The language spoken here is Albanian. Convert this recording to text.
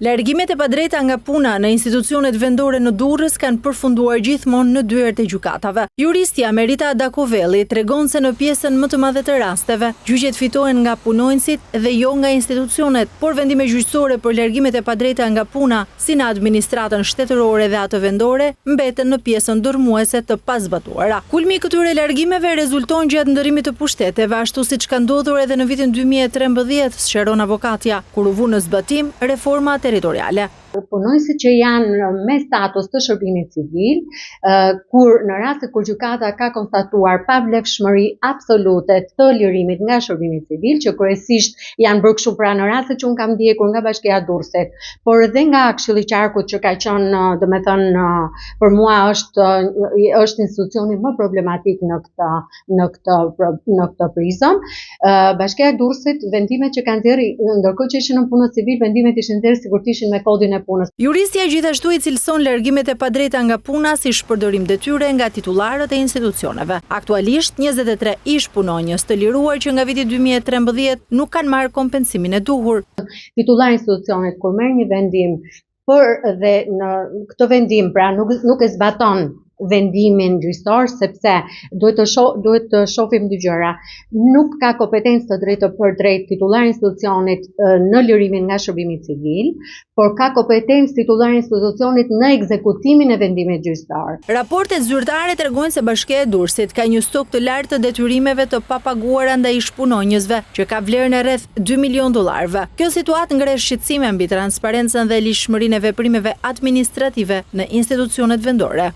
Largimet e padrejta nga puna në institucionet vendore në Durrës kanë përfunduar gjithmonë në dyert e gjykatave. Juristja Merita Dakovelli tregon se në pjesën më të madhe të rasteve, gjyqet fitohen nga punonësit dhe jo nga institucionet, por vendime gjyqësore për largimet e padrejta nga puna, si në administratën shtetërore dhe atë vendore, mbeten në pjesën dërmuese të pazbatuara. Kulmi i këtyre largimeve rezulton gjatë ndërimit të pushteteve, ashtu siç ka ndodhur edhe në vitin 2013, sqaron avokatja, kur u vu në zbatim reforma territoriale. Punonësit që janë me status të shërbimit civil, në rastet kur gjykata ka konstatuar pavlefshmëri absolute të lirimit nga shërbimi civil, që kryesisht janë bërë kështu pra në rastet që unë kam ndjekur nga Bashkia e Durrësit, por edhe nga Këshilli i Qarkut që ka qenë, domethënë, për mua është institucioni më problematik në këtë prizëm. Bashkia e Durrësit, vendimet që kanë nxjerrë, ndërkohë që ishin në punë civil, vendimet ishin nxjerrë sigurt ishin me kodin e punës. Juristja gjithashtu i cilëson largimet e padrejta nga puna si shpërdorim detyre nga titullarët e institucioneve. Aktualisht 23 ish punonjës të liruar që nga viti 2013 nuk kanë marrë kompensimin e duhur. Titullar institucionit kur merr një vendim dhe në këtë vendim pra nuk e zbaton vendimin gjyqësor, sepse duhet të shohim dy gjëra. Nuk ka kompetencë të drejtë për drejt titullar institucionit në lirimin nga shërbimi civil, por ka kompetencë titullar institucionit në ekzekutimin e vendimit gjyqësor. Raportet zyrtare tregojnë se Bashkia e Durrësit ka një stok të lartë të detyrimeve të papaguara ndaj ish-punonjësve, që ka vlerën e rreth $2 milion. Kjo situatë ngre shqetësime mbi transparencën dhe lishmërinë e veprimeve administrative në institucionet vendore.